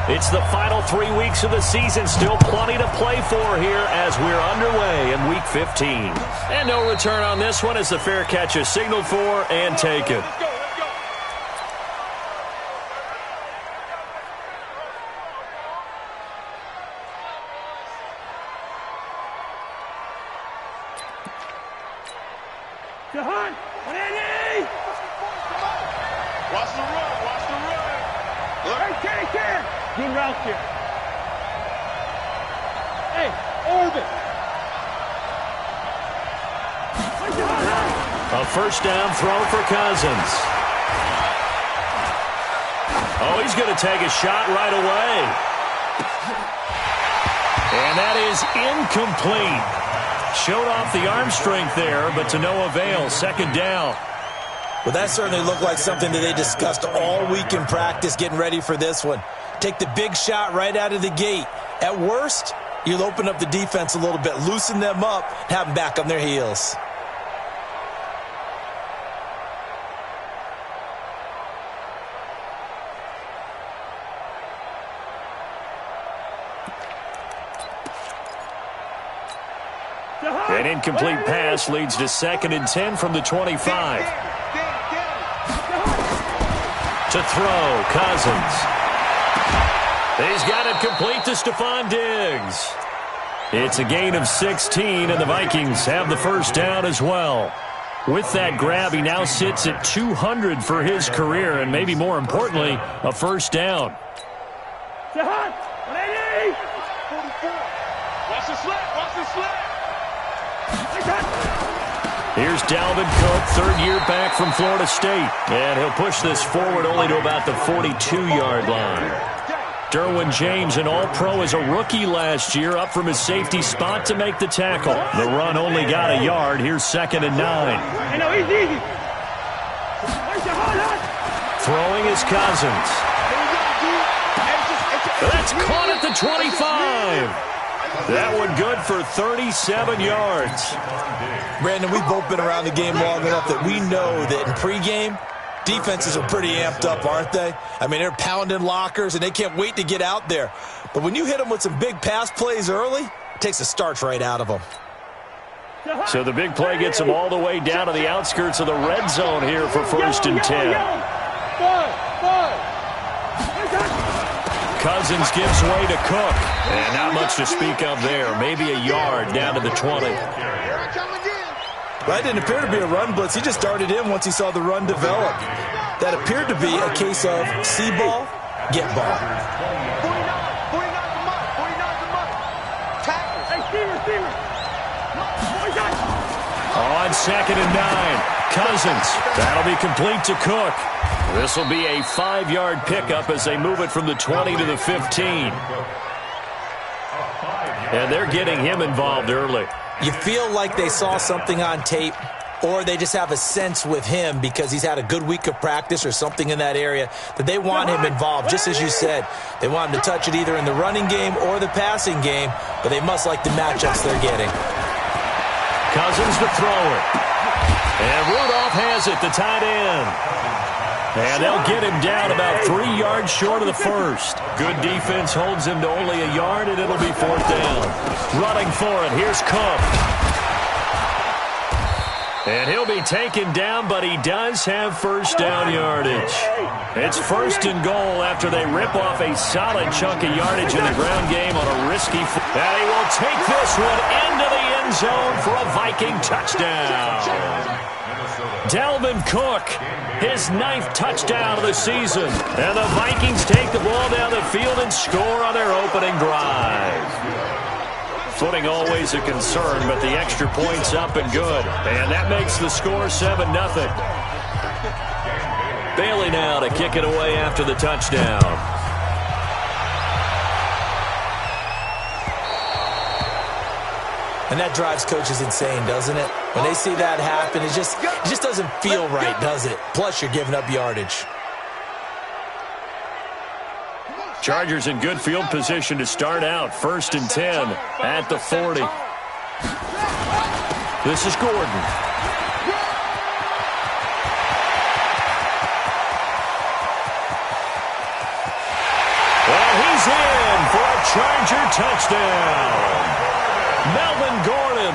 It's the final 3 weeks of the season. Still plenty to play for here as we're underway in Week 15. And no return on this one as the fair catch is signaled for and taken. Watch the run, watch the run. Good route here. Hey, orbit. A first down throw for Cousins. Oh, he's going to take a shot right away. And that is incomplete. Showed off the arm strength there, but to no avail. Second down. Well, that certainly looked like something that they discussed all week in practice getting ready for this one. Take the big shot right out of the gate. At worst, you'll open up the defense a little bit, loosen them up, and have them back on their heels. An incomplete pass leads to 2nd and 10 from the 25. To throw, Cousins. He's got it complete to Stephon Diggs. It's a gain of 16, and the Vikings have the first down as well. With that grab, he now sits at 200 for his career, and maybe more importantly, a first down. Watch the slap, watch the slap. Here's Dalvin Cook, third year back from Florida State. And he'll push this forward only to about the 42-yard line. Derwin James, an All-Pro as a rookie last year, up from his safety spot to make the tackle. The run only got a yard. Here's 2nd and 9. Throwing is Cousins. That's caught at the 25. That one good for 37 yards. Brandon, we've both been around the game long enough that we know that in pregame, defenses are pretty amped up, aren't they? I mean, they're pounding lockers, and they can't wait to get out there. But when you hit them with some big pass plays early, it takes the starch right out of them. So the big play gets them all the way down to the outskirts of the red zone here for 1st and 10. Cousins gives way to Cook. And not much to speak of there. Maybe a yard down to the 20. That didn't appear to be a run blitz. He just darted in once he saw the run develop. That appeared to be a case of see ball, get ball. On 2nd and 9, Cousins. That'll be complete to Cook. This will be a 5-yard pickup as they move it from the 20 to the 15. And they're getting him involved early. You feel like they saw something on tape, or they just have a sense with him because he's had a good week of practice or something in that area that they want him involved. Just as you said, they want him to touch it either in the running game or the passing game, but they must like the matchups they're getting. Cousins to throw it. And Rudolph has it, the tight end. And they'll get him down about 3 yards short of the first. Good defense holds him to only a yard, and it'll be 4th down. Running for it, here's Cook. And he'll be taken down, but he does have first down yardage. It's 1st and goal after they rip off a solid chunk of yardage in the ground game on a risky. And he will take this one into the end zone for a Viking touchdown. Dalvin Cook, his 9th touchdown of the season. And the Vikings take the ball down the field and score on their opening drive. Footing always a concern, but the extra point's up and good. And that makes the score 7-0. Bailey now to kick it away after the touchdown. And that drives coaches insane, doesn't it? When they see that happen, it just doesn't feel right, does it? Plus, you're giving up yardage. Chargers in good field position to start out. 1st and 10 at the 40. This is Gordon. And he's Charger touchdown. Melvin Gordon,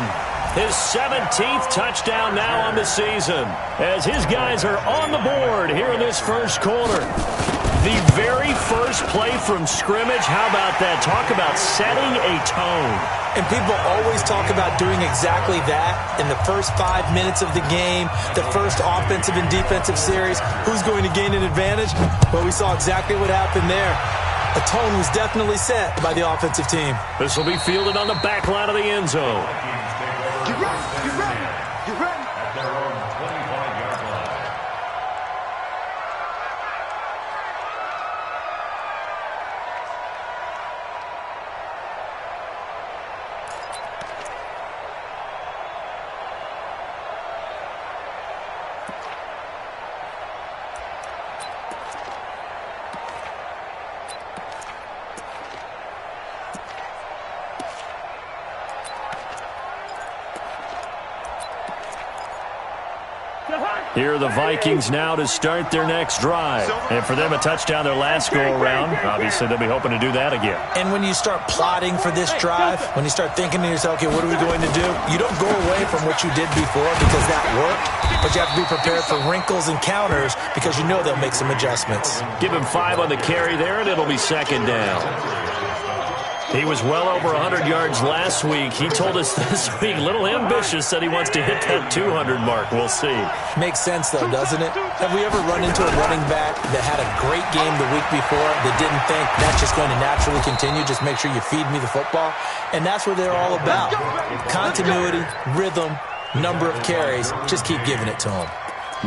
his 17th touchdown now on the season, as his guys are on the board here in this first quarter. The very first play from scrimmage, how about that? Talk about setting a tone. And people always talk about doing exactly that in the first 5 minutes of the game, the first offensive and defensive series. Who's going to gain an advantage? Well, we saw exactly what happened there. A tone was definitely set by the offensive team. This will be fielded on the back line of the end zone. Get ready, get ready, get ready. Here are the Vikings now to start their next drive. And for them, a touchdown their last go-around. Obviously, they'll be hoping to do that again. And when you start plotting for this drive, when you start thinking to yourself, okay, what are we going to do? You don't go away from what you did before because that worked, but you have to be prepared for wrinkles and counters because you know they'll make some adjustments. Give him 5 on the carry there, and it'll be second down. He was well over 100 yards last week. He told us this week, a little ambitious, said he wants to hit that 200 mark. We'll see. Makes sense, though, doesn't it? Have we ever run into a running back that had a great game the week before that didn't think that's just going to naturally continue? Just make sure you feed me the football. And that's what they're all about. Continuity, rhythm, number of carries. Just keep giving it to them.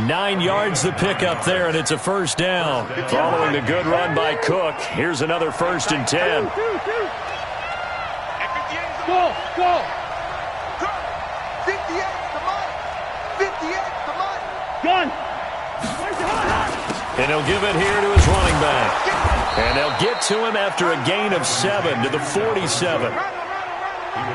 9 yards the pickup there, and it's a first down. Following the good run by Cook, here's another 1st and 10. Go, go. 58, come on. 58, come on. Gun. And he'll give it here to his running back. And they'll get to him after a gain of 7 to the 47.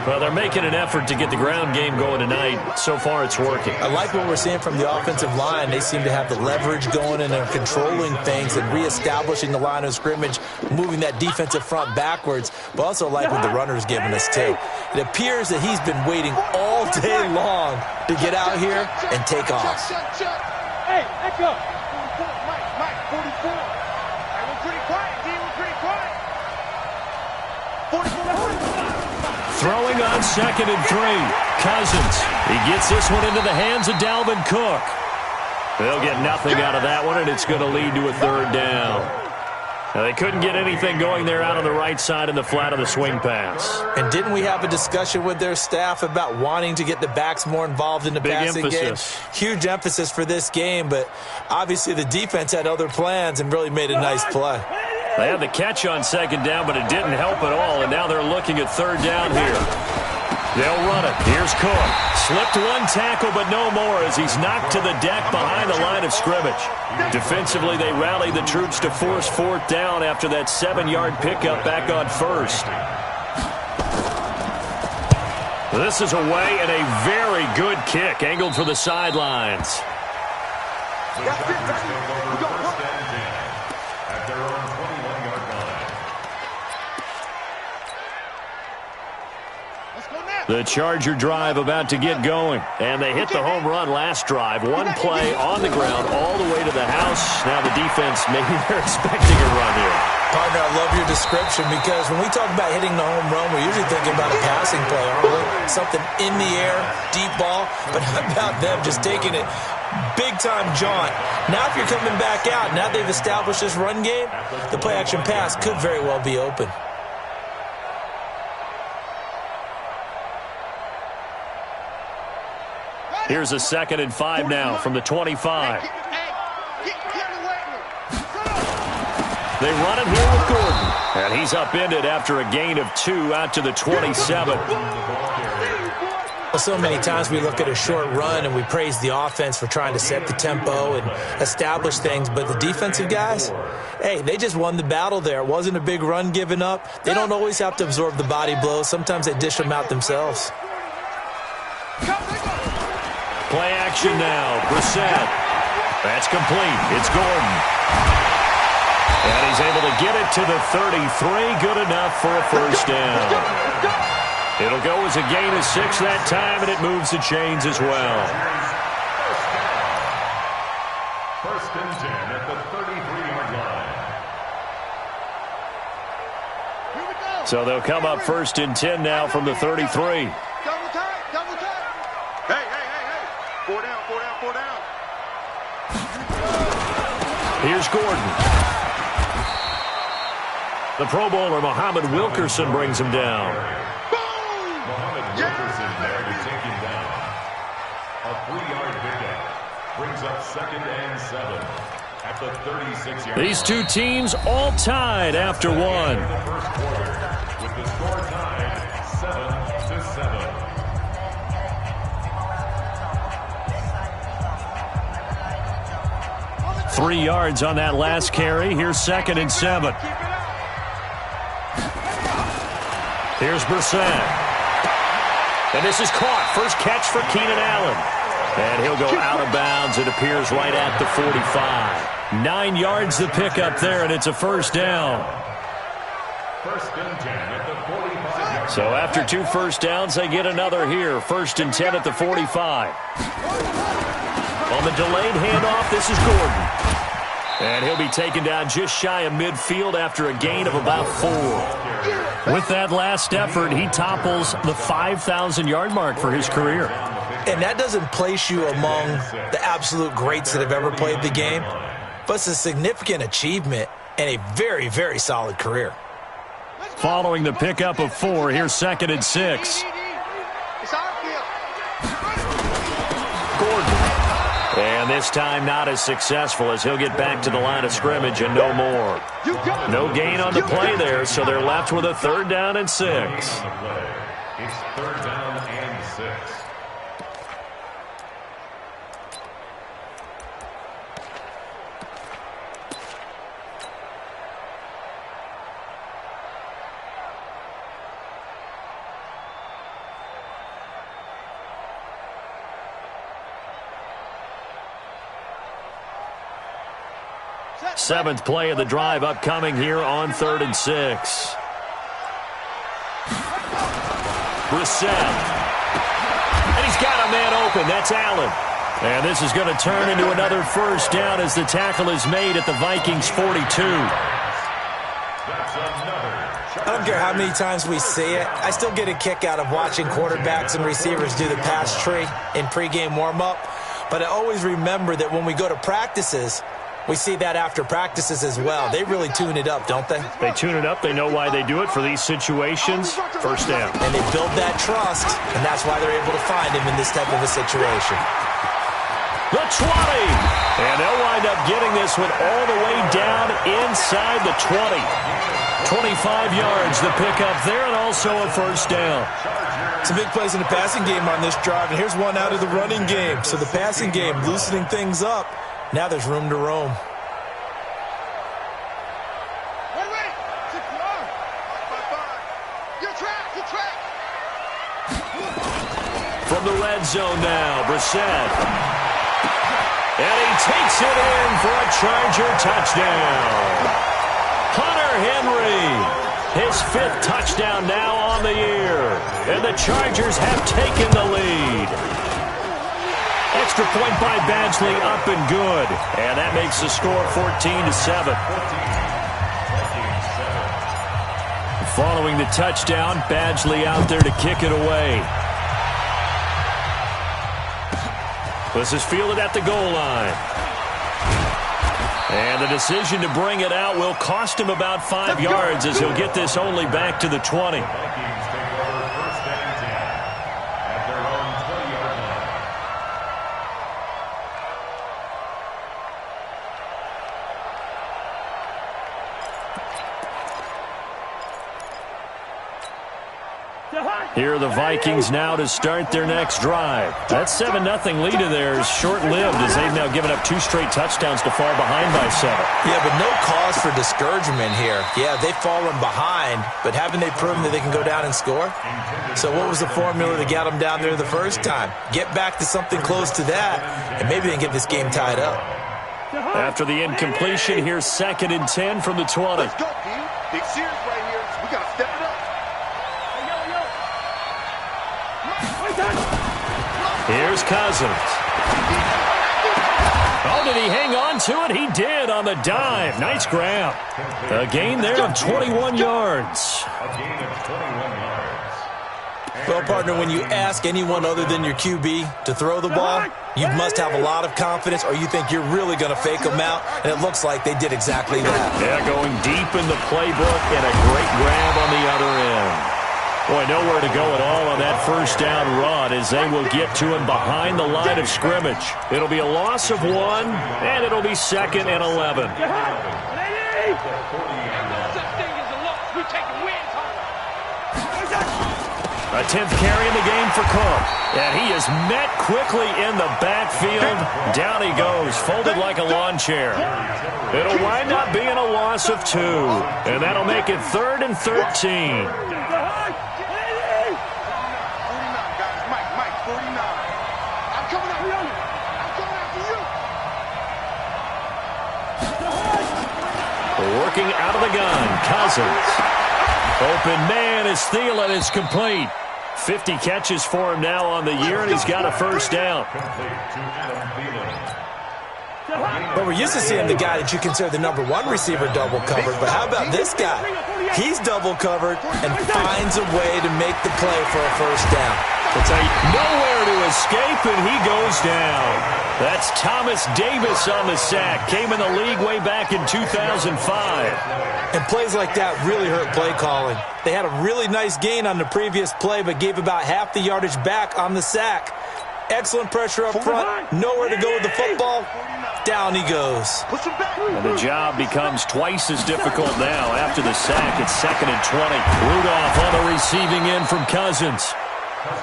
Well, they're making an effort to get the ground game going tonight. So far, it's working. I like what we're seeing from the offensive line. They seem to have the leverage going, and they're controlling things and reestablishing the line of scrimmage, moving that defensive front backwards, but also like what the runner's giving us, too. It appears that he's been waiting all day long to get out here and take off. Hey, echo. Mike, 44. I was pretty quiet, D. We're pretty quiet. 44. Throwing on 2nd and 3. Cousins. He gets this one into the hands of Dalvin Cook. They'll get nothing out of that one, and it's going to lead to a 3rd down. Now, they couldn't get anything going there out on the right side in the flat of the swing pass. And didn't we have a discussion with their staff about wanting to get the backs more involved in the passing game? Huge emphasis for this game, but obviously the defense had other plans and really made a nice play. They had the catch on 2nd down, but it didn't help at all, and now they're looking at 3rd down here. They'll run it. Here's Cook. Slipped one tackle, but no more as he's knocked to the deck behind the line of scrimmage. Defensively, they rallied the troops to force 4th down after that 7-yard pickup back on 1st. This is away, and a very good kick angled for the sidelines. The Charger drive about to get going. And they hit the home run last drive. One play on the ground all the way to the house. Now the defense, maybe they're expecting a run here. Partner, I love your description because when we talk about hitting the home run, we're usually thinking about a passing play, aren't we? Something in the air, deep ball. But how about them just taking it big-time jaunt? Now if you're coming back out, now they've established this run game, the play-action pass could very well be open. Here's a 2nd and 5 now from the 25. They run it here with Gordon. And he's upended after a gain of 2 out to the 27. Well, so many times we look at a short run and we praise the offense for trying to set the tempo and establish things, but the defensive guys, hey, they just won the battle there. It wasn't a big run given up. They don't always have to absorb the body blows. Sometimes they dish them out themselves. Play action now. Brissett. That's complete. It's Gordon. And he's able to get it to the 33. Good enough for a first down. It'll go as a gain of 6 that time, and it moves the chains as well. First and 10 at the 33-yard line. So they'll come up first and 10 now from the 33. Double time, double time. Hey. 4 down, 4 down, 4 down. Here's Gordon. The Pro Bowler, Muhammad Wilkerson, brings him down. Muhammad Wilkerson there to take him down. A 3-yard pickup brings up 2nd and 7 at the 36-yard line. These two teams all tied after one. In the first quarter, with the score tied 7-7. 3 yards on that last carry. Here's 2nd and 7. Here's Brissett. And this is caught. First catch for Keenan Allen. And he'll go out of bounds. It appears right at the 45. 9 yards the pickup there, and it's a first down. First and 10 at the 45. So after 2 first downs, they get another here. First and 10 at the 45. On the delayed handoff, this is Gordon. And he'll be taken down just shy of midfield after a gain of about 4. With that last effort, he topples the 5,000-yard mark for his career. And that doesn't place you among the absolute greats that have ever played the game, but it's a significant achievement and a very, very solid career. Following the pickup of 4, here's 2nd and 6. It's our field. Gordon. And this time not as successful as he'll get back to the line of scrimmage and no more. No gain on the play there, so they're left with a 3rd down and 6. It's 3rd down and 6. Seventh play of the drive upcoming here on 3rd and 6. Brissett. And he's got a man open. That's Allen. And this is going to turn into another first down as the tackle is made at the Vikings 42. I don't care how many times we see it. I still get a kick out of watching quarterbacks and receivers do the pass tree in pregame warm-up. But I always remember that when we go to practices, we see that after practices as well. They really tune it up, don't they? They tune it up. They know why they do it for these situations. First down. And they build that trust, and that's why they're able to find him in this type of a situation. The 20. And they'll wind up getting this one all the way down inside the 20. 25 yards the pickup there, and also a first down. Some big plays in the passing game on this drive, and here's one out of the running game. So the passing game loosening things up. Now there's room to roam. Wait. 6 yards. 5. Your track. From the red zone now, Brissett. And he takes it in for a Charger touchdown. Hunter Henry, his 5th touchdown now on the year. And the Chargers have taken the lead. Extra point by Badgley, up and good. And that makes the score 14-7. Following the touchdown, Badgley out there to kick it away. This is fielded at the goal line. And the decision to bring it out will cost him about 5 yards as he'll get this only back to the 20. Here are the Vikings now to start their next drive. That 7-0 lead of theirs short-lived as they've now given up 2 straight touchdowns to fall behind by 7. Yeah, but no cause for discouragement here. Yeah, they've fallen behind, but haven't they proven that they can go down and score? So what was the formula to get them down there the first time? Get back to something close to that, and maybe they can get this game tied up. After the incompletion, here's 2nd and 10 from the 20. Let's go, P. Big series right here. We got to step it up. Here's Cousins. Oh, did he hang on to it? He did on the dive. Nice grab. A gain there of 21 yards. A gain of 21 yards. Well, partner, when you ask anyone other than your QB to throw the ball, you must have a lot of confidence, or you think you're really going to fake them out, and it looks like they did exactly that. Yeah, going deep in the playbook and a great grab on the other end. Boy, nowhere to go at all on that first down run as they will get to him behind the line of scrimmage. It'll be a loss of 1, and it'll be 2nd and 11. A 10th carry in the game for Cook. And he is met quickly in the backfield. Down he goes, folded like a lawn chair. It'll wind up being a loss of 2. And that'll make it 3rd and 13. 49, guys. Mike, 49. I'm coming after you. I'm coming after you. Working out of the gun, Cousins. Open man as Thielen is complete. 50 catches for him now on the year, and he's got a first down. But we're used to seeing the guy that you consider the #1 receiver double covered. But how about this guy? He's double covered and finds a way to make the play for a first down. It's nowhere to escape, and he goes down. That's Thomas Davis on the sack. Came in the league way back in 2005. And plays like that really hurt play calling. They had a really nice gain on the previous play, but gave about half the yardage back on the sack. Excellent pressure up front. Nowhere to go with the football. Down he goes. And the job becomes twice as difficult now after the sack. It's 2nd and 20. Rudolph on the receiving end from Cousins.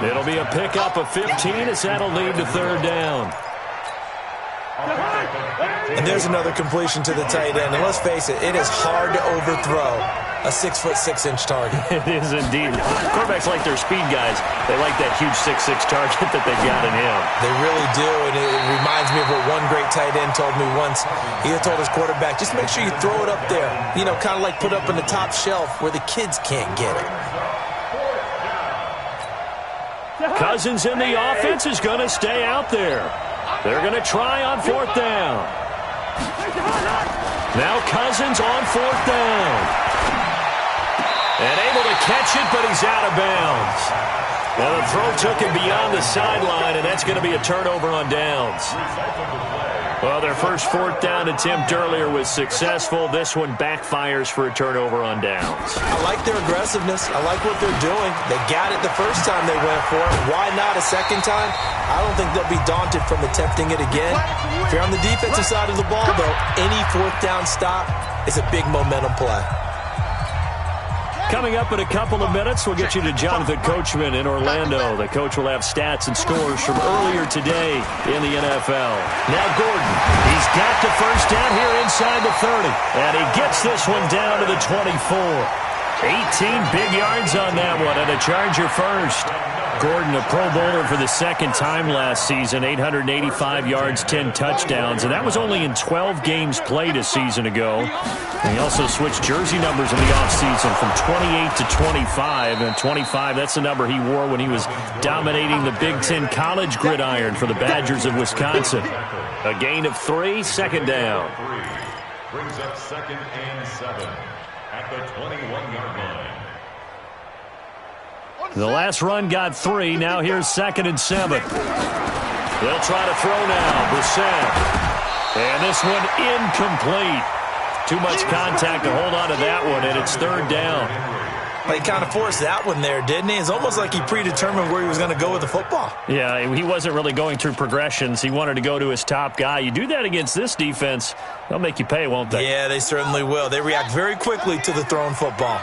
It'll be a pickup of 15 as that'll lead to 3rd down. And there's another completion to the tight end. And let's face it, it is hard to overthrow a 6'6" target. It is indeed. Quarterbacks like their speed guys. They like that huge 6'6" target that they've got in him. They really do, and it reminds me of what one great tight end told me once. He had told his quarterback, just make sure you throw it up there. You know, kind of like put up in the top shelf where the kids can't get it. Cousins in the offense is going to stay out there. They're going to try on 4th down. Now Cousins on 4th down. And able to catch it, but he's out of bounds. Now the throw took him beyond the sideline, and that's going to be a turnover on downs. Well, their first 4th down attempt earlier was successful. This one backfires for a turnover on downs. I like their aggressiveness. I like what they're doing. They got it the first time they went for it. Why not a second time? I don't think they'll be daunted from attempting it again. If you're on the defensive side of the ball, though, any 4th down stop is a big momentum play. Coming up in a couple of minutes, we'll get you to Jonathan Coachman in Orlando. The coach will have stats and scores from earlier today in the NFL. Now Gordon, he's got the first down here inside the 30. And he gets this one down to the 24. 18 big yards on that one, and a Charger first. Gordon, a Pro Bowler for the 2nd time last season, 885 yards, 10 touchdowns, and that was only in 12 games played a season ago. And he also switched jersey numbers in the offseason from 28 to 25, and 25, that's the number he wore when he was dominating the Big Ten college gridiron for the Badgers of Wisconsin. A gain of 3, 2nd down. Brings up 2nd and 7 at the 21-yard line. The last run got 3. Now here's 2nd and 7. They'll try to throw now. Brissett. And this one incomplete. Too much contact to hold on to that one, and it's 3rd down. He kind of forced that one there, didn't he? It's almost like he predetermined where he was going to go with the football. Yeah, he wasn't really going through progressions. He wanted to go to his top guy. You do that against this defense, they'll make you pay, won't they? Yeah, they certainly will. They react very quickly to the thrown football.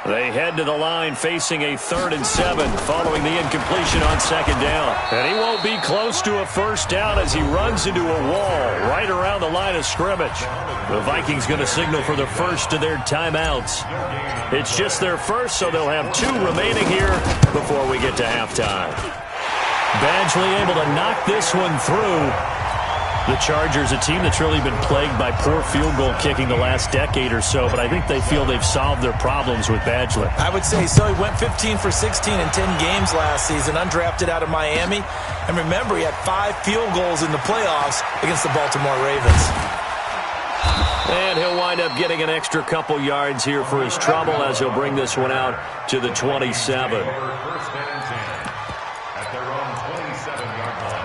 They head to the line facing a 3rd and 7 following the incompletion on 2nd down. And he won't be close to a first down as he runs into a wall right around the line of scrimmage. The Vikings going to signal for the first of their timeouts. It's just their first, so they'll have 2 remaining here before we get to halftime. Badgley able to knock this one through. The Chargers, a team that's really been plagued by poor field goal kicking the last decade or so, but I think they feel they've solved their problems with Badgley. I would say so. He went 15 for 16 in 10 games last season, undrafted out of Miami. And remember, he had 5 field goals in the playoffs against the Baltimore Ravens. And he'll wind up getting an extra couple yards here for his trouble as he'll bring this one out to the 27. First and 10 at their own 27-yard line.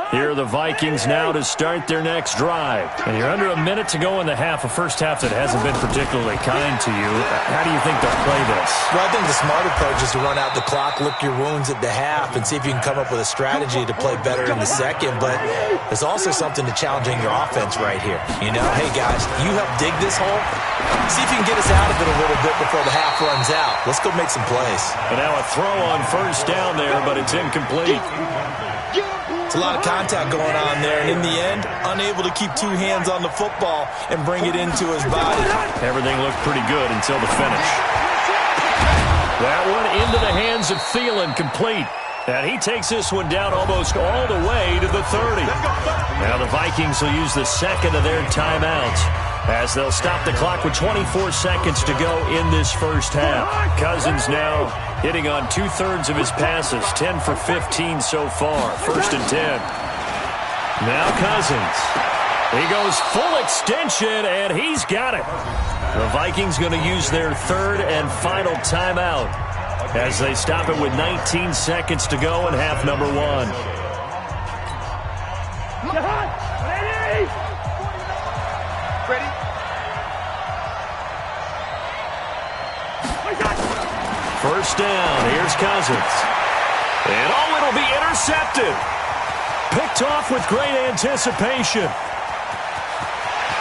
Here are the Vikings now to start their next drive. And you're under a minute to go in the half, a first half that hasn't been particularly kind to you. How do you think they'll play this? Well, I think the smart approach is to run out the clock, lick your wounds at the half, and see if you can come up with a strategy to play better in the second. But there's also something to challenging your offense right here. You know, hey, guys, you help dig this hole. See if you can get us out of it a little bit before the half runs out. Let's go make some plays. And now a throw on first down there, but it's incomplete. It's a lot of contact going on there, and in the end, unable to keep 2 hands on the football and bring it into his body. Everything looked pretty good until the finish. That one into the hands of Thielen, complete. And he takes this one down almost all the way to the 30. Now the Vikings will use the second of their timeouts as they'll stop the clock with 24 seconds to go in this first half. Cousins now hitting on 2/3 of his passes, 10 for 15 so far. First and 10. Now Cousins. He goes full extension, and he's got it. The Vikings going to use their third and final timeout as they stop it with 19 seconds to go in half number 1. Ready? First down. Here's Cousins. And it'll be intercepted. Picked off with great anticipation.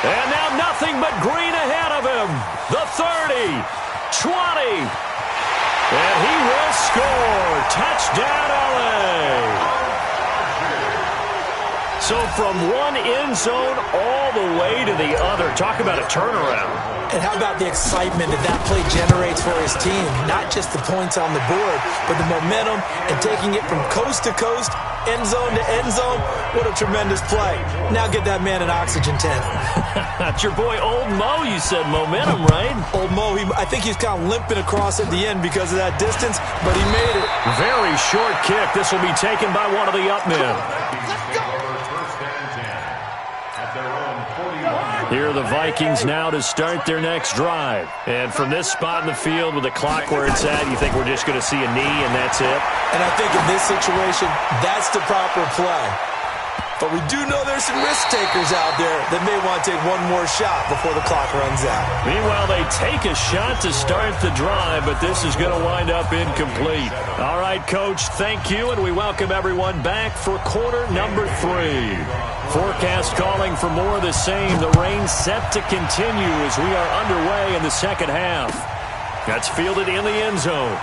And now nothing but green ahead of him. The 30, 20. And he will score. Touchdown, LA. So from one end zone all the way to the other. Talk about a turnaround. And how about the excitement that play generates for his team? Not just the points on the board, but the momentum and taking it from coast to coast, end zone to end zone. What a tremendous play. Now get that man an oxygen tent. That's your boy Old Mo, you said. Momentum, right? Old Mo, I think he's kind of limping across at the end because of that distance, but he made it. Very short kick. This will be taken by one of the up men. Here are the Vikings now to start their next drive. And from this spot in the field with the clock where it's at, you think we're just going to see a knee and that's it? And I think in this situation, that's the proper play. But we do know there's some risk takers out there that may want to take one more shot before the clock runs out. Meanwhile, they take a shot to start the drive, but this is going to wind up incomplete. All right, Coach, thank you, and we welcome everyone back for quarter number 3. Forecast calling for more of the same. The rain set to continue as we are underway in the second half. That's fielded in the end zone.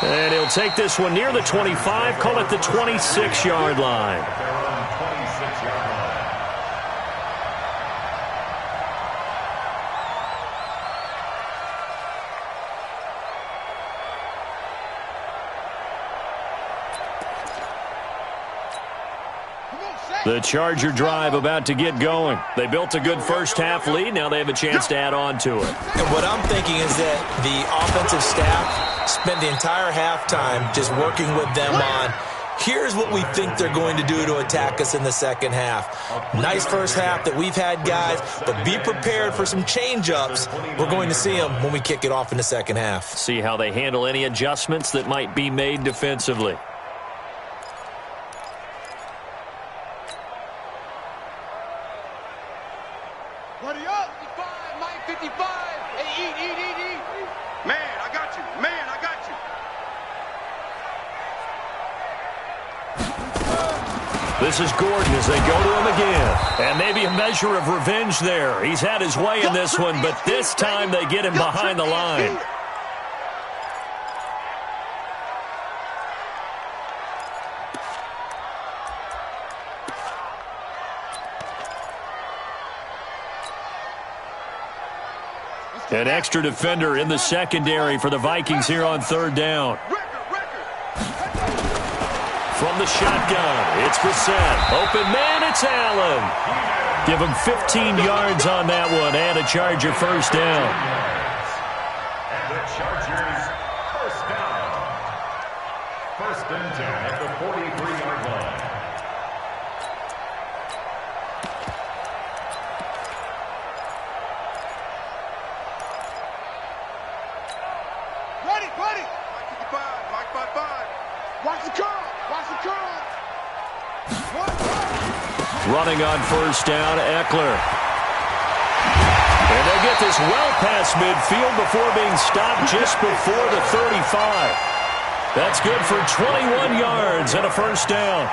And he'll take this one near the 25, call it the 26-yard line. The Charger drive about to get going. They built a good first half lead. Now they have a chance to add on to it. And what I'm thinking is that the offensive staff spent the entire halftime just working with them on, here's what we think they're going to do to attack us in the second half. Nice first half that we've had, guys, but be prepared for some change-ups. We're going to see them when we kick it off in the second half. See how they handle any adjustments that might be made defensively. Buddy up! 55, Mike 55. Hey, eat. Man, I got you. Man, I got you. This is Gordon as they go to him again. And maybe a measure of revenge there. He's had his way in this one, but this time they get him behind the line. An extra defender in the secondary for the Vikings here on third down. From the shotgun, it's Brissett. Open man, it's Allen. Give him 15 yards on that one and a Charger first down. And the Chargers first down. First and 10 at the 43-yard line. Ready. Mike 55, Mike 55. Watch the curl. Running on first down, Eckler. And they get this well past midfield before being stopped just before the 35. That's good for 21 yards and a first down.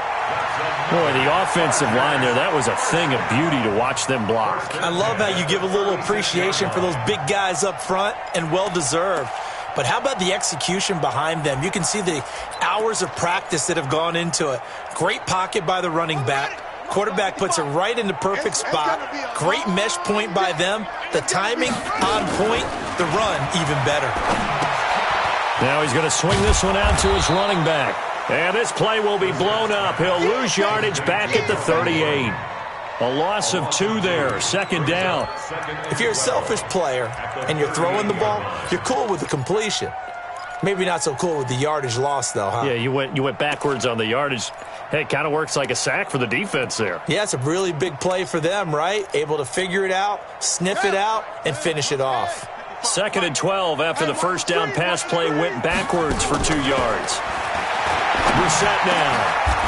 Boy, the offensive line there, that was a thing of beauty to watch them block. I love how you give a little appreciation for those big guys up front, and well-deserved. But how about the execution behind them? You can see the hours of practice that have gone into it. Great pocket by the running back. Quarterback puts it right in the perfect spot. Great mesh point by them. The timing on point. The run even better. Now he's going to swing this one out to his running back. And this play will be blown up. He'll lose yardage back at the 38. A loss of 2 there, second down. If you're a selfish player and you're throwing the ball, you're cool with the completion. Maybe not so cool with the yardage loss, though, huh? Yeah, you went backwards on the yardage. Hey, it kind of works like a sack for the defense there. Yeah, it's a really big play for them, right? Able to figure it out, sniff it out, and finish it off. Second and 12 after the first down pass play went backwards for 2 yards. Brissett now.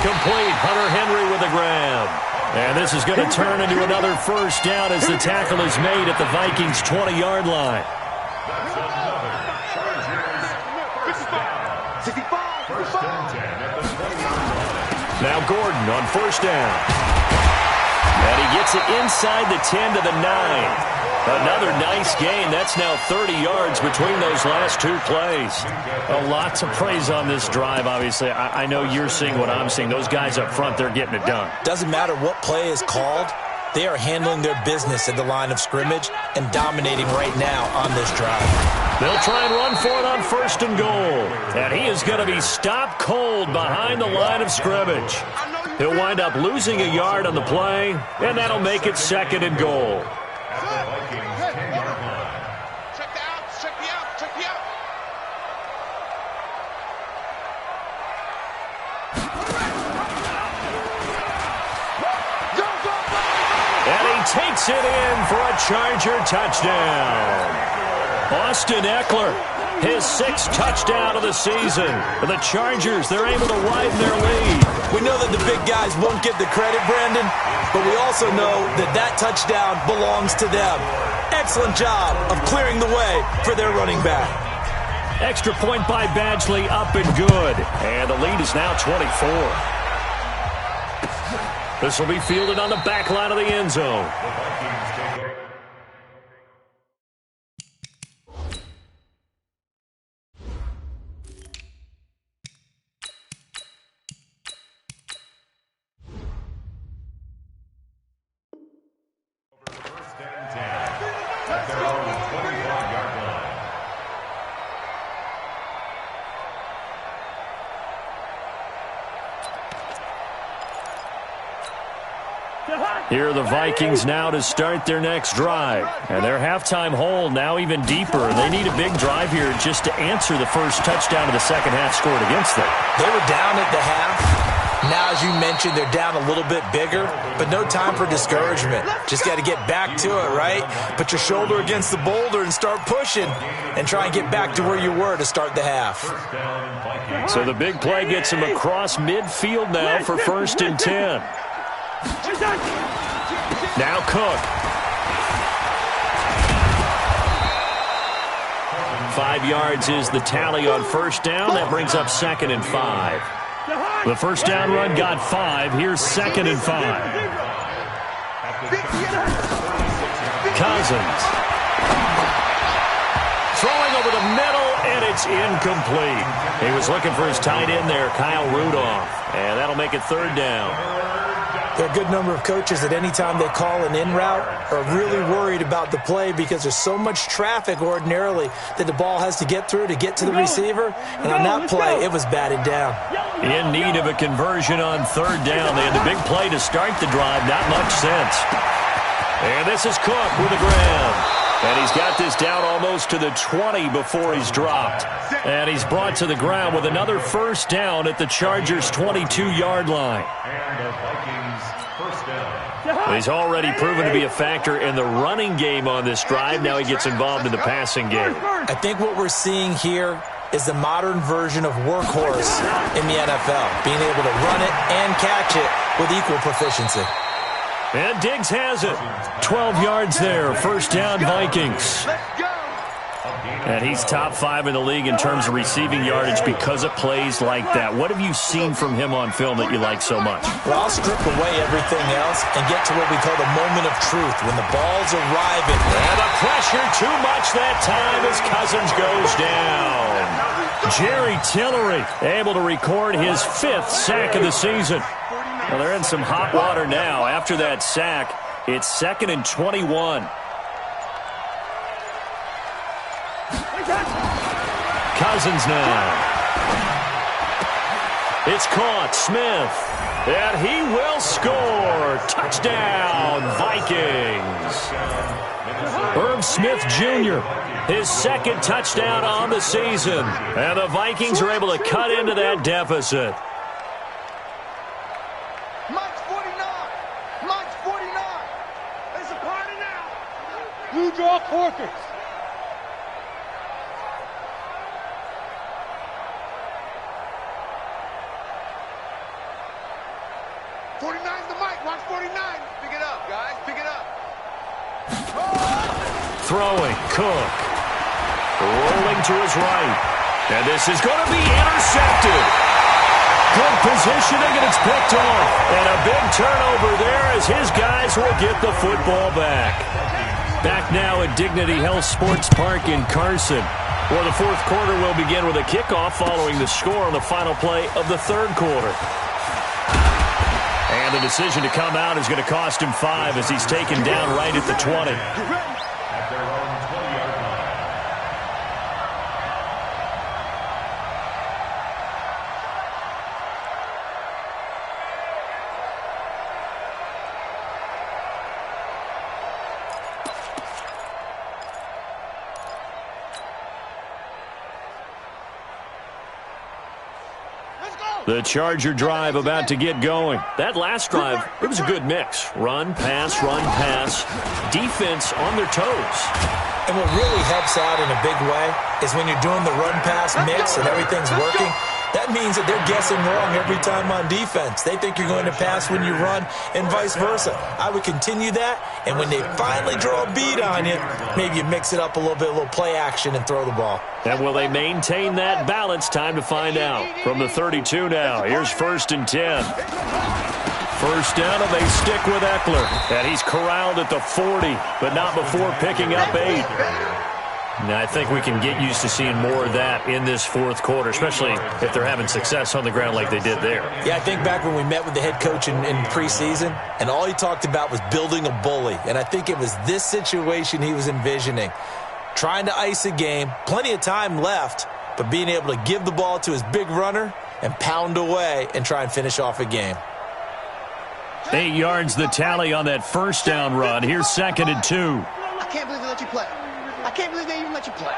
Complete. Hunter Henry with a grab. And this is going to turn into another first down as the tackle is made at the Vikings' 20-yard line. That's another Chargers first down. 65. First and 10 at the 20-yard line. Now Gordon on first down. And he gets it inside the 10 to the 9. Another nice gain. That's now 30 yards between those last 2 plays. A lot to praise on this drive, obviously. I know you're seeing what I'm seeing. Those guys up front, they're getting it done. Doesn't matter what play is called. They are handling their business at the line of scrimmage and dominating right now on this drive. They'll try and run for it on first and goal. And he is going to be stopped cold behind the line of scrimmage. He'll wind up losing a yard on the play, and that'll make it second and goal. At the Vikings' 10-yard line. Check the out. And he takes it in for a Charger touchdown. Austin Eckler, his 6th touchdown of the season. For the Chargers, they're able to widen their lead. We know that the big guys won't get the credit, Brandon, but we also know that that touchdown belongs to them. Excellent job of clearing the way for their running back. Extra point by Badgley, up and good. And the lead is now 24. This will be fielded on the back line of the end zone. The Vikings take it. First and 10 at their own 25-yard line. Here are the Vikings now to start their next drive. And their halftime hole now even deeper. They need a big drive here just to answer the first touchdown of the second half scored against them. They were down at the half. Now, as you mentioned, they're down a little bit bigger, but no time for discouragement. Just got to get back to it, right? Put your shoulder against the boulder and start pushing and try and get back to where you were to start the half. So the big play gets him across midfield now for first and 10. Now Cook. 5 yards is the tally on first down. That brings up second and 5. The first down run got 5. Here's second and 5. Cousins. Throwing over the middle, and it's incomplete. He was looking for his tight end there, Kyle Rudolph. And that'll make it third down. There are a good number of coaches that anytime they call an in route are really worried about the play because there's so much traffic ordinarily that the ball has to get through to get to the receiver. And on that play, it was batted down. In need of a conversion on third down. They had the big play to start the drive. Not much sense. And this is Cook with a grab. And he's got this down almost to the 20 before he's dropped. And he's brought to the ground with another first down at the Chargers' 22-yard line. And the Vikings first down. He's already proven to be a factor in the running game on this drive. Now he gets involved in the passing game. I think what we're seeing here is the modern version of workhorse in the NFL, being able to run it and catch it with equal proficiency. And Diggs has it. 12 yards there. First down, Vikings. And he's top 5 in the league in terms of receiving yardage because of plays like that. What have you seen from him on film that you like so much? Well, I'll strip away everything else and get to what we call the moment of truth, when the ball's arriving. And the pressure too much that time as Cousins goes down. Jerry Tillery able to record his 5th sack of the season. Well, they're in some hot water now. After that sack, it's 2nd and 21. Cousins now. It's caught. Smith. And he will score. Touchdown, Vikings. Herb Smith Jr., his 2nd touchdown on the season. And the Vikings are able to cut into that deficit. Mike's 49. Mike's 49. It's a party now. Blue draw Corkers. 49's the mic. Watch 49. Pick it up, guys. Pick it up. Throwing. Cook. Rolling to his right. And this is going to be intercepted. Good positioning, and it's picked off. And a big turnover there as his guys will get the football back. Back now at Dignity Health Sports Park in Carson, where the 4th quarter will begin with a kickoff following the score on the final play of the 3rd quarter. And the decision to come out is going to cost him 5 as he's taken down right at the 20. At their own 20-yard line. The Charger drive about to get going. That last drive, it was a good mix. Run, pass, defense on their toes. And what really helps out in a big way is when you're doing the run-pass mix and everything's working, that means that they're guessing wrong every time on defense. They think you're going to pass when you run and vice versa. I would continue that, and when they finally draw a beat on you, maybe you mix it up a little bit, a little play action, and throw the ball. And will they maintain that balance? Time to find out. From the 32 now, here's 1st and 10. First down, and they stick with Eckler. And he's corralled at the 40, but not before picking up 8. Now, I think we can get used to seeing more of that in this 4th quarter, especially if they're having success on the ground like they did there. Yeah, I think back when we met with the head coach in preseason, and all he talked about was building a bully. And I think it was this situation he was envisioning. Trying to ice a game, plenty of time left, but being able to give the ball to his big runner and pound away and try and finish off a game. 8 yards the tally on that first down run. Here's 2nd and 2. I can't believe they let you play. I can't believe they even let you play.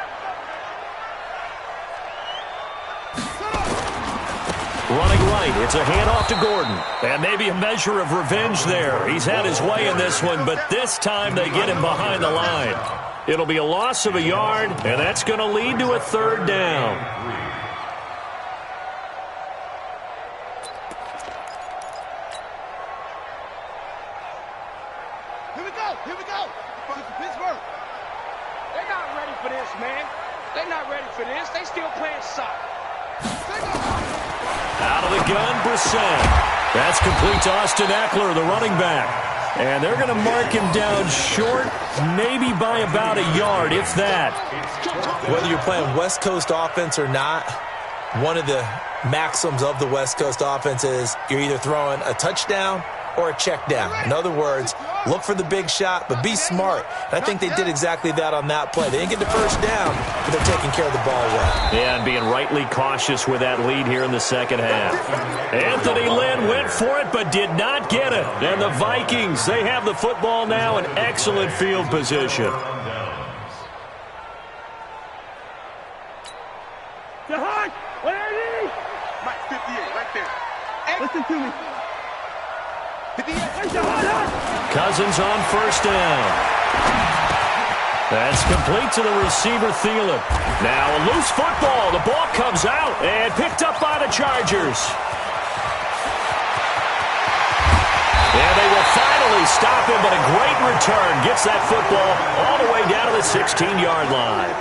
Running right, it's a handoff to Gordon. And maybe a measure of revenge there. He's had his way in this one, but this time they get him behind the line. It'll be a loss of a yard, and that's going to lead to a 3rd down. Here we go. Here we go. Pittsburgh. They're not ready for this, man. They're not ready for this. They still playing soccer. Out of the gun, Brissett. That's complete to Austin Eckler, the running back. And they're going to mark him down short, maybe by about a yard, if that. Whether you're playing West Coast offense or not, one of the maxims of the West Coast offense is you're either throwing a touchdown or a check down. In other words, look for the big shot, but be smart. And I think they did exactly that on that play. They didn't get the first down, but they're taking care of the ball well. Yeah, and being rightly cautious with that lead here in the second half. Anthony Lynn went for it, but did not get it. And the Vikings, they have the football now in excellent field position. Mike, 58, right there. Listen to me. 58. Cousins on first down. That's complete to the receiver, Thielen. Now a loose football. The ball comes out and picked up by the Chargers. And they will finally stop him, but a great return gets that football all the way down to the 16-yard line.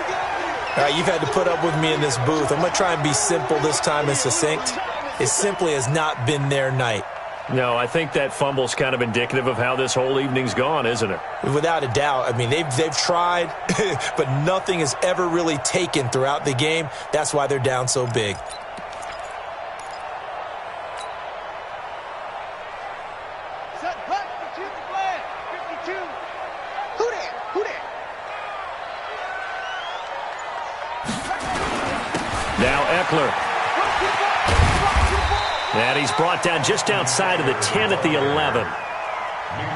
All right, you've had to put up with me in this booth. I'm going to try and be simple this time and succinct. It simply has not been their night. No, I think that fumble's kind of indicative of how this whole evening's gone, isn't it? Without a doubt. I mean, they've tried, but nothing has ever really taken throughout the game. That's why they're down so big. Set, hut, 52 flag. 52. Who that? Who that? Now Eckler. And he's brought down just outside of the 10 at the 11.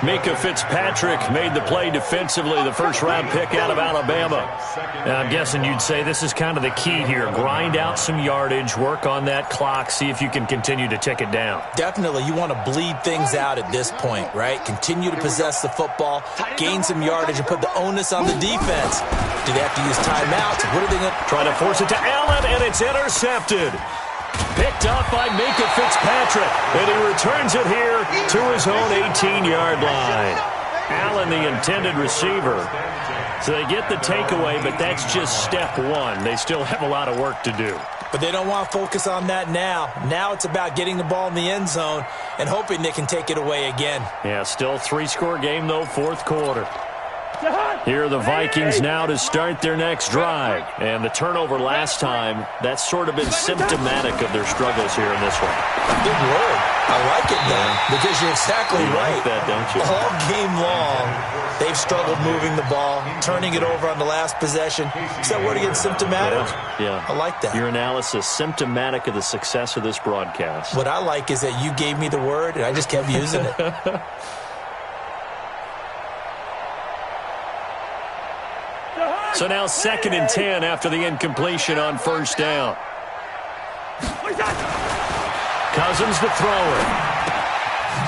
Mika Fitzpatrick made the play defensively, the first-round pick out of Alabama. And I'm guessing you'd say this is kind of the key here. Grind out some yardage, work on that clock, see if you can continue to tick it down. Definitely, you want to bleed things out at this point, right? Continue to possess the football, gain some yardage, and put the onus on the defense. Do they have to use timeouts? What are they going to try to force it to Allen, and it's intercepted. Picked up by Mika Fitzpatrick, and he returns it here to his own 18-yard line. Allen, the intended receiver. So they get the takeaway, but that's just step one. They still have a lot of work to do. But they don't want to focus on that now. Now it's about getting the ball in the end zone and hoping they can take it away again. Yeah, still three-score game, though, fourth quarter. Here are the Vikings now to start their next drive. And the turnover last time, that's sort of been symptomatic of their struggles here in this one. Good word. I like it, though, because you're exactly right. Like that, don't you? All game long, they've struggled moving the ball, turning it over on the last possession. Is that word again, symptomatic? Yeah. I like that. Your analysis, symptomatic of the success of this broadcast. What I like is that you gave me the word, and I just kept using it. So now 2nd and 10 after the incompletion on first down. Cousins the thrower.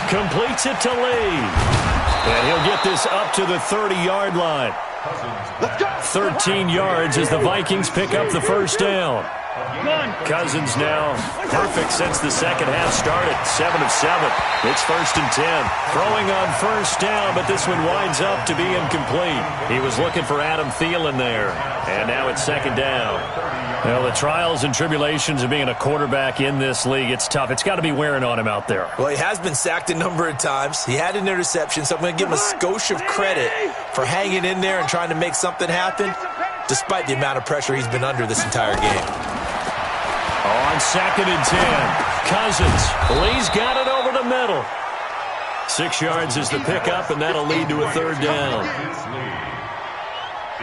Completes it to Lee. And he'll get this up to the 30-yard line. 13 yards as the Vikings pick up the first down. Cousins now perfect since the second half started. 7 of 7. It's 1st and 10. Throwing on first down, but this one winds up to be incomplete. He was looking for Adam Thielen there. And now it's 2nd down. Well, the trials and tribulations of being a quarterback in this league, it's tough. It's got to be wearing on him out there. Well, he has been sacked a number of times. He had an interception, so I'm going to give him a skosh of credit for hanging in there and trying to make something happen, despite the amount of pressure he's been under this entire game. On 2nd and 10, Cousins. Lee's got it over the middle. 6 yards is the pickup, and that'll lead to a 3rd down.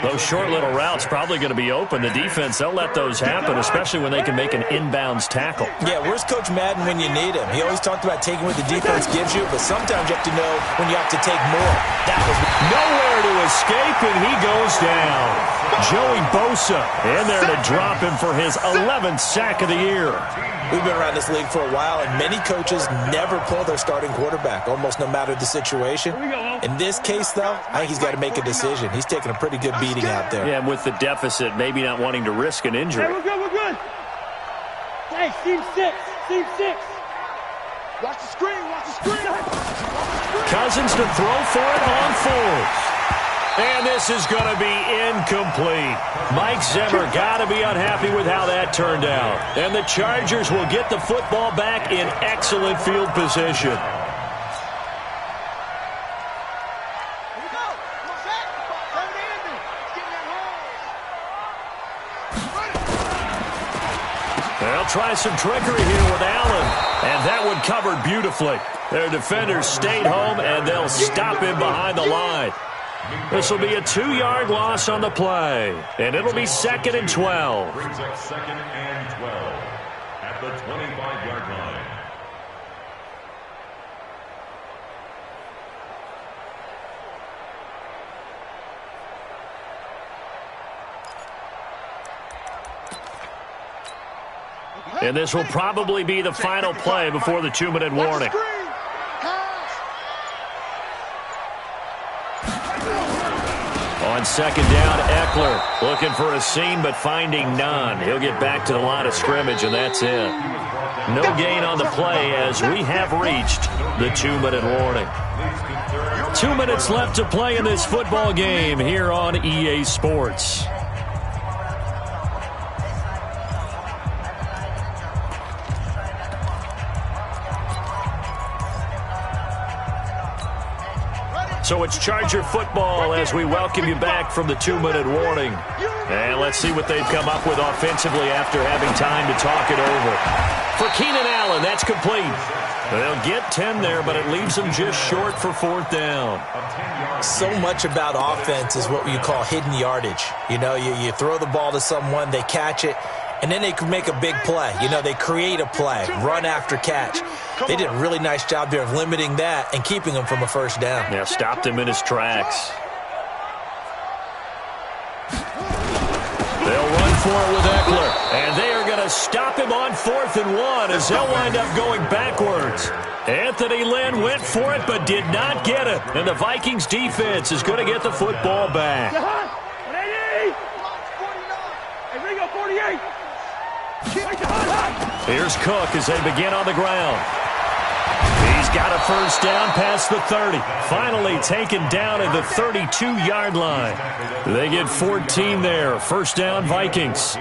Those short little routes probably going to be open. The defense, they'll let those happen, especially when they can make an inbounds tackle. Yeah, where's Coach Madden when you need him? He always talked about taking what the defense gives you, but sometimes you have to know when you have to take more. That was nowhere to escape, and he goes down. Joey Bosa in there to drop him for his 11th sack of the year. We've been around this league for a while, and many coaches never pull their starting quarterback, almost no matter the situation. In this case, though, I think he's got to make a decision. He's taking a pretty good beating out there. Yeah, and with the deficit, maybe not wanting to risk an injury. Hey, we're good, we're good. Hey, team 6, team 6. Watch the screen, watch the screen. Cousins to throw for it on 4th. And this is going to be incomplete. Mike Zimmer got to be unhappy with how that turned out. And the Chargers will get the football back in excellent field position. Well, try some trickery here with Allen. And that one covered beautifully. Their defenders stayed home, and they'll stop him behind the line. This will be a 2-yard loss on the play. And it'll be 2nd and 12. Brings up 2nd and 12 at the 25-yard line. And this will probably be the final play before the 2-minute warning. On 2nd down, Eckler looking for a seam but finding none. He'll get back to the line of scrimmage, and that's it. No gain on the play as we have reached the 2-minute warning. 2 minutes left to play in this football game here on EA Sports. So it's Charger football as we welcome you back from the 2-minute warning. And let's see what they've come up with offensively after having time to talk it over. For Keenan Allen, that's complete. They'll get 10 there, but it leaves them just short for 4th down. So much about offense is what you call hidden yardage. You know, you throw the ball to someone, they catch it, and then they can make a big play. You know, they create a play, run after catch. They did a really nice job there of limiting that and keeping him from a 1st down. Yeah, stopped him in his tracks. They'll run for it with Eckler, and they are going to stop him on 4th and 1 as they'll wind up going backwards. Anthony Lynn went for it but did not get it, and the Vikings defense is going to get the football back. Here's Cook as they begin on the ground. He's got a 1st down past the 30. Finally taken down at the 32-yard line. They get 14 there. 1st down, Vikings.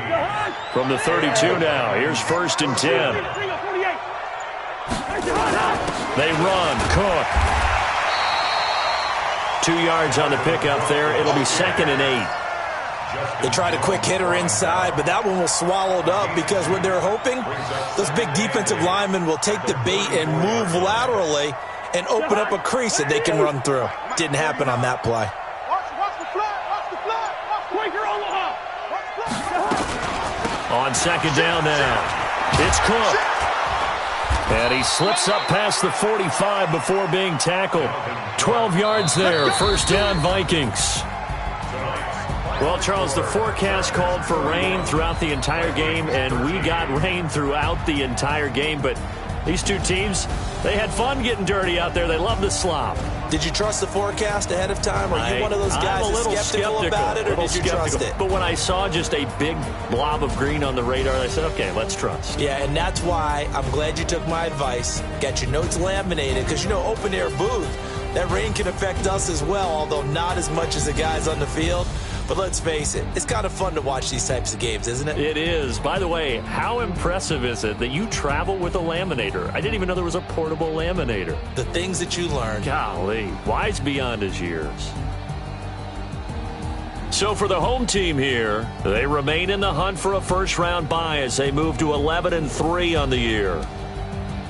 From the 32 now. Here's 1st and 10. They run. Cook. 2 yards on the pickup there. It'll be 2nd and 8. They tried a quick hitter inside, but that one was swallowed up because what they're hoping, those big defensive linemen will take the bait and move laterally and open up a crease that they can run through. Didn't happen on that play. On 2nd down now, it's Cook. And he slips up past the 45 before being tackled. 12 yards there, 1st down, Vikings. Well, Charles, the forecast called for rain throughout the entire game, and we got rain throughout the entire game. But these two teams, they had fun getting dirty out there. They love the slop. Did you trust the forecast ahead of time? Are you one of those guys that's skeptical about it, or did you trust it? But when I saw just a big blob of green on the radar, I said, okay, let's trust. Yeah, and that's why I'm glad you took my advice. Got your notes laminated, because, you know, open-air booth, that rain can affect us as well, although not as much as the guys on the field. But let's face it, it's kind of fun to watch these types of games, isn't it? It is. By the way, how impressive is it that you travel with a laminator? I didn't even know there was a portable laminator. The things that you learn. Golly, wise beyond his years. So for the home team here, they remain in the hunt for a 1st-round bye as they move to 11-3 on the year.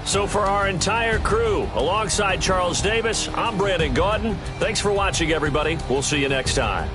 So for our entire crew, alongside Charles Davis, I'm Brandon Gaudin. Thanks for watching, everybody. We'll see you next time.